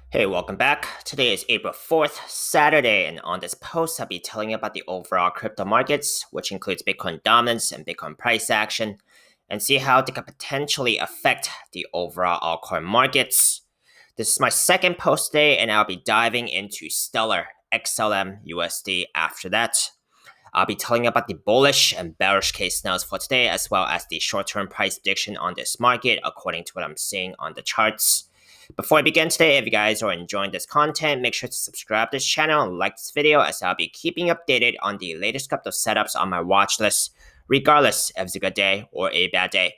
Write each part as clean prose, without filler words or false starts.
Hey, welcome back. Today is April 4th, Saturday, and on this post, I'll be telling you about the overall crypto markets, which includes Bitcoin dominance and Bitcoin price action, and see how they could potentially affect the overall altcoin markets. This is my second post today, and I'll be diving into Stellar XLM USD after that. I'll be telling you about the bullish and bearish case scenarios for today, as well as the short-term price prediction on this market, according to what I'm seeing on the charts. Before I begin today, if you guys are enjoying this content, make sure to subscribe to this channel and like this video, as I'll be keeping you updated on the latest crypto setups on my watch list, regardless if it's a good day or a bad day.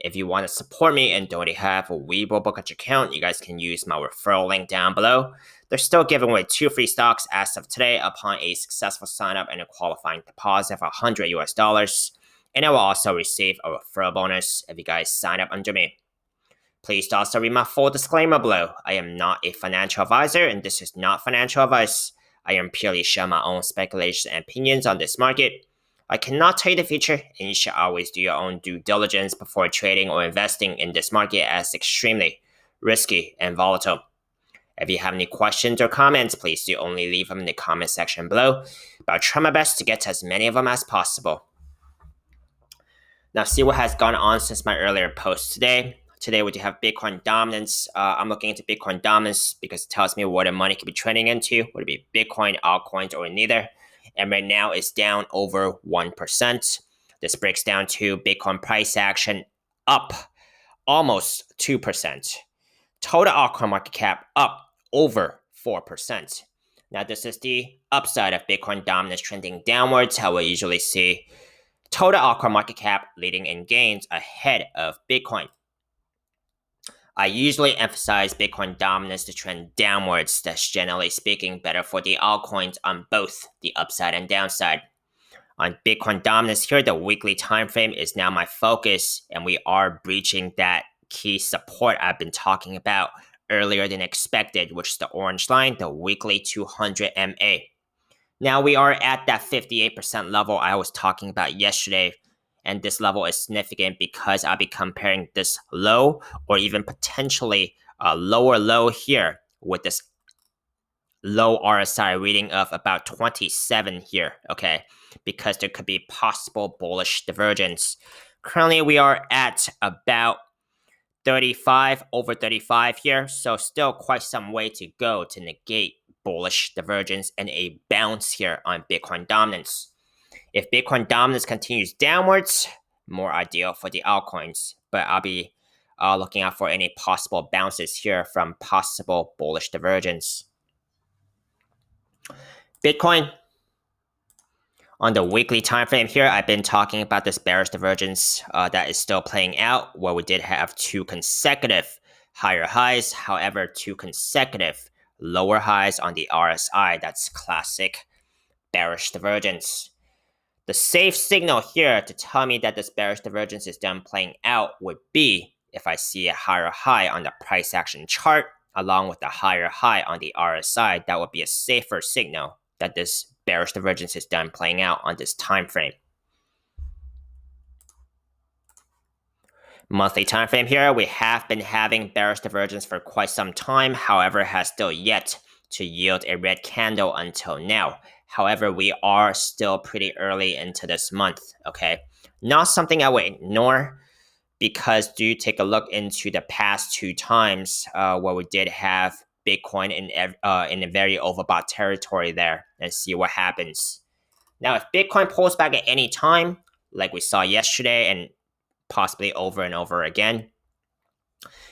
If you want to support me and don't already have a Webull Brokerage account, you guys can use my referral link down below. They're still giving away 2 free stocks as of today upon a successful sign up and a qualifying deposit of $100. And I will also receive a referral bonus if you guys sign up under me. Please also read my full disclaimer below. I am not a financial advisor, and this is not financial advice. I am purely sharing my own speculations and opinions on this market. I cannot tell you the future, and you should always do your own due diligence before trading or investing in this market, as extremely risky and volatile. If you have any questions or comments, please do only leave them in the comment section below, but I'll try my best to get to as many of them as possible. Now, see what has gone on since my earlier post today. Today we do have Bitcoin dominance. I'm looking into Bitcoin dominance because it tells me what the money could be trending into. Would it be Bitcoin, altcoins, or neither? And right now it's down over 1%. This breaks down to Bitcoin price action up almost 2%. Total altcoin market cap up over 4%. Now this is the upside of Bitcoin dominance trending downwards, how we usually see total altcoin market cap leading in gains ahead of Bitcoin. I usually emphasize Bitcoin dominance to trend downwards. That's generally speaking better for the altcoins on both the upside and downside. On Bitcoin dominance here, the weekly time frame is now my focus, and we are breaching that key support I've been talking about earlier than expected, which is the orange line, the weekly 200 MA. Now we are at that 58% level I was talking about yesterday, and this level is significant because I'll be comparing this low or even potentially a lower low here with this low RSI reading of about 27 here, okay? Because there could be possible bullish divergence. Currently, we are at about 35, over 35 here, so still quite some way to go to negate bullish divergence and a bounce here on Bitcoin dominance. If Bitcoin dominance continues downwards, more ideal for the altcoins, but I'll be looking out for any possible bounces here from possible bullish divergence. Bitcoin, on the weekly time frame here, I've been talking about this bearish divergence that is still playing out, where we did have 2 consecutive higher highs, however, 2 consecutive lower highs on the RSI. That's classic bearish divergence. The safe signal here to tell me that this bearish divergence is done playing out would be if I see a higher high on the price action chart along with a higher high on the RSI. That would be a safer signal that this bearish divergence is done playing out on this time frame. Monthly time frame here, we have been having bearish divergence for quite some time, however, has still yet to yield a red candle until now. However, we are still pretty early into this month, okay? Not something I would ignore, because do take a look into the past 2 times where we did have Bitcoin in a very overbought territory there, and see what happens. Now, if Bitcoin pulls back at any time, like we saw yesterday and possibly over and over again,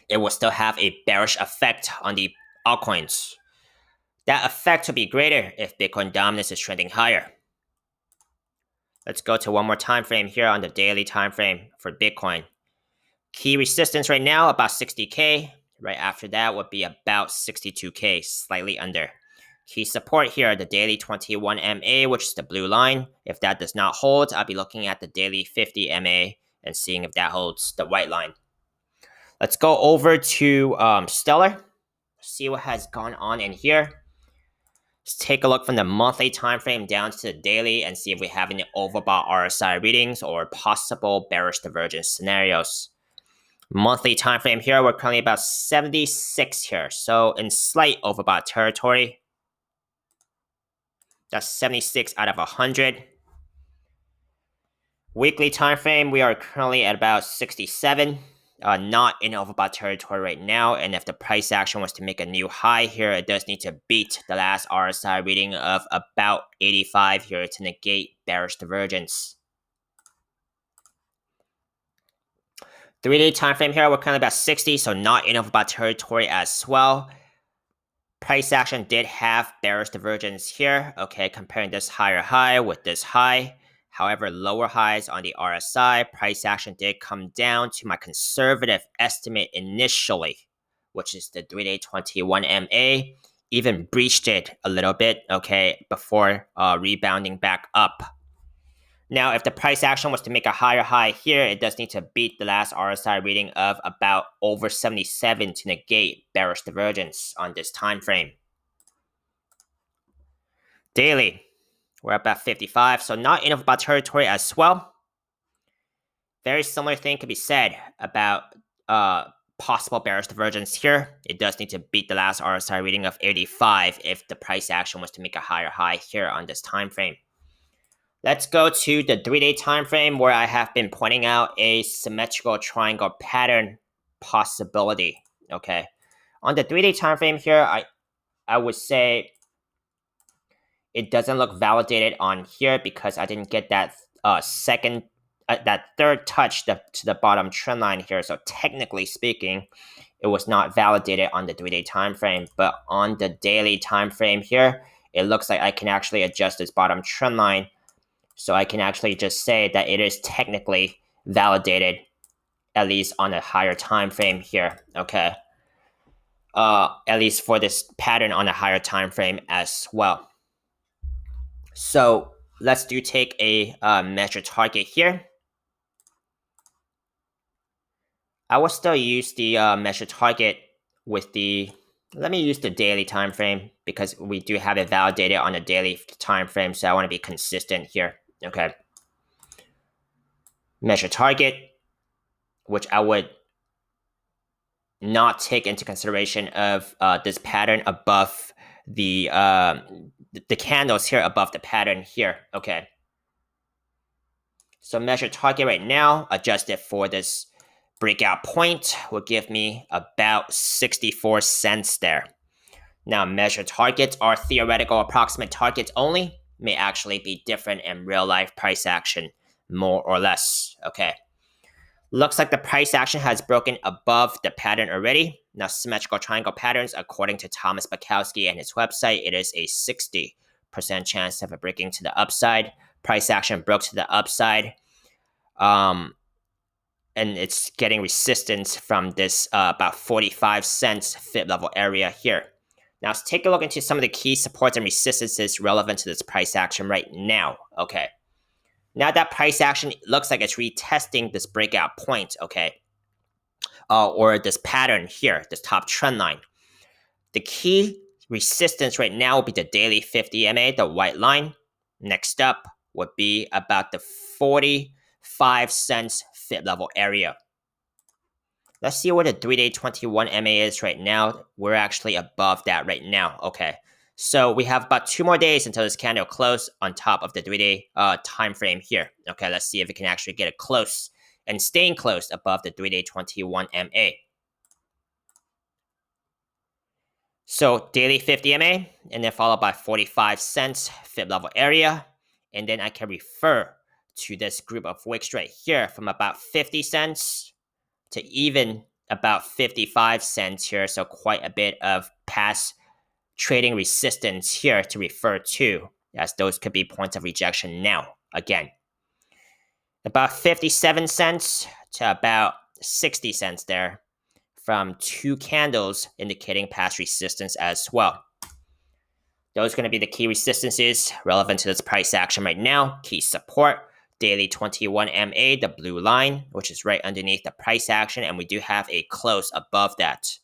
it will still have a bearish effect on the altcoins. That effect will be greater if Bitcoin dominance is trending higher. Let's go to one more time frame here on the daily time frame for Bitcoin. Key resistance right now about 60K. Right after that would be about 62K, slightly under. Key support here, the daily 21 MA, which is the blue line. If that does not hold, I'll be looking at the daily 50 MA and seeing if that holds, the white line. Let's go over to Stellar. See what has gone on in here. Let's take a look from the monthly time frame down to the daily and see if we have any overbought RSI readings or possible bearish divergence scenarios. Monthly time frame here, we're currently about 76 here, so in slight overbought territory. That's 76 out of 100. Weekly time frame, we are currently at about 67. Not in overbought territory right now, and if the price action was to make a new high here, it does need to beat the last RSI reading of about 85 here to negate bearish divergence. 3-day time frame here, we're currently about 60, so not in overbought territory as well. Price action did have bearish divergence here, okay, comparing this higher high with this high. However, lower highs on the RSI, price action did come down to my conservative estimate initially, which is the 3-day 21 MA. Even breached it a little bit, okay, before rebounding back up. Now, if the price action was to make a higher high here, it does need to beat the last RSI reading of about over 77 to negate bearish divergence on this time frame. Daily, we're about 55, so not in overbought territory as well. Very similar thing could be said about possible bearish divergence here. It does need to beat the last RSI reading of 85 if the price action was to make a higher high here on this time frame. Let's go to the 3-day time frame where I have been pointing out a symmetrical triangle pattern possibility. Okay, on the 3-day time frame here, I would say it doesn't look validated on here because I didn't get that that third touch to the bottom trend line here. So technically speaking, it was not validated on the 3-day time frame. But on the daily time frame here, it looks like I can actually adjust this bottom trend line. So I can actually just say that it is technically validated, at least on a higher time frame here. Okay. At least for this pattern on a higher time frame as well. So let's take a measure target here. I will still use the measure target with the, let me use the daily time frame because we do have it validated on a daily time frame. So I want to be consistent here. Okay. Measure target, which I would not take into consideration of this pattern above the candles here above the pattern here. Okay. So measure target right now, adjusted for this breakout point, will give me about 64 cents there. Now, measure targets are theoretical approximate targets only, may actually be different in real life price action, more or less. Okay. Looks like the price action has broken above the pattern already. Now, symmetrical triangle patterns, according to Thomas Bukowski and his website, it is a 60% chance of it breaking to the upside. Price action broke to the upside. And it's getting resistance from this about 45 cents fit level area here. Now, let's take a look into some of the key supports and resistances relevant to this price action right now. Okay. Now that price action looks like it's retesting this breakout point, okay, or this pattern here, this top trend line. The key resistance right now will be the daily 50 MA, the white line. Next up would be about the 45 cents fit level area. Let's see what the 3-day 21 MA is right now. We're actually above that right now, okay. So we have about 2 more days until this candle close on top of the 3-day time frame here. Okay, let's see if we can actually get it close and staying close above the 3-day 21 MA. So daily 50 MA, and then followed by 45 cents fib level area. And then I can refer to this group of wicks right here from about 50 cents to even about 55 cents here. So quite a bit of past trading resistance here to refer to, as those could be points of rejection now. Again, about 57 cents to about 60 cents there from 2 candles indicating past resistance as well. Those are going to be the key resistances relevant to this price action right now. Key support, daily 21 MA, the blue line, which is right underneath the price action, and we do have a close above that.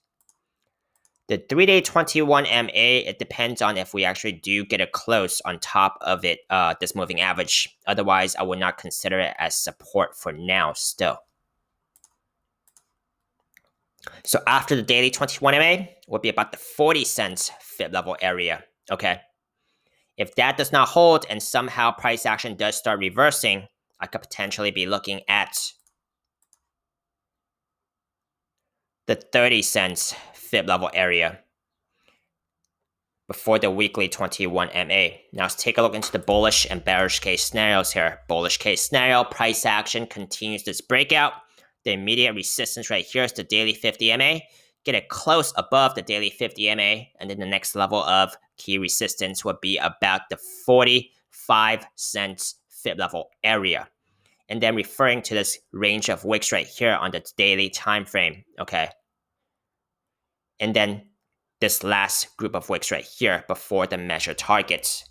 The 3-day 21 MA, it depends on if we actually do get a close on top of it, this moving average. Otherwise, I would not consider it as support for now still. So after the daily 21 MA will be about the 40 cents fib level area, okay? If that does not hold and somehow price action does start reversing, I could potentially be looking at the 30 cents fib level area before the weekly 21 MA. Now let's take a look into the bullish and bearish case scenarios here. Bullish case scenario, price action continues this breakout. The immediate resistance right here is the daily 50 MA. Get it close above the daily 50 MA, and then the next level of key resistance would be about the 45 cents fib level area. And then referring to this range of wicks right here on the daily time frame, okay? And then this last group of wicks right here before the measured targets.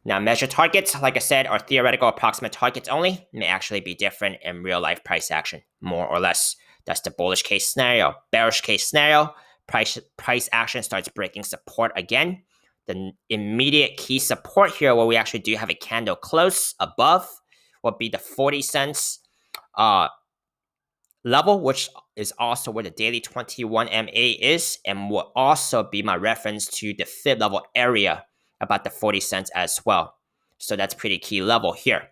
Now, measured targets, like I said, are theoretical approximate targets only, may actually be different in real life price action, more or less. That's the bullish case scenario. Bearish case scenario, price action starts breaking support again. The immediate key support here, where we actually do have a candle close above, will be the 40 cents level, which is also where the daily 21 MA is, and will also be my reference to the fib level area about the 40 cents as well. So that's pretty key level here.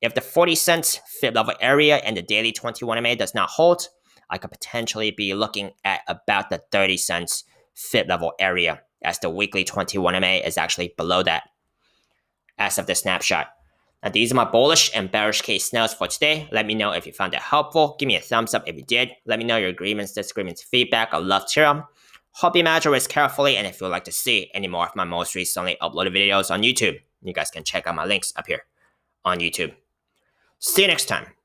If the 40 cents fib level area and the daily 21 MA does not hold, I could potentially be looking at about the 30 cents fib level area, as the weekly 21 MA is actually below that as of the snapshot. Now, these are my bullish and bearish case scenarios for today. Let me know if you found it helpful. Give me a thumbs up if you did. Let me know your agreements, disagreements, feedback. I'd love to hear them. Hope you manage your risk carefully, and if you would like to see any more of my most recently uploaded videos on YouTube, you guys can check out my links up here on YouTube. See you next time.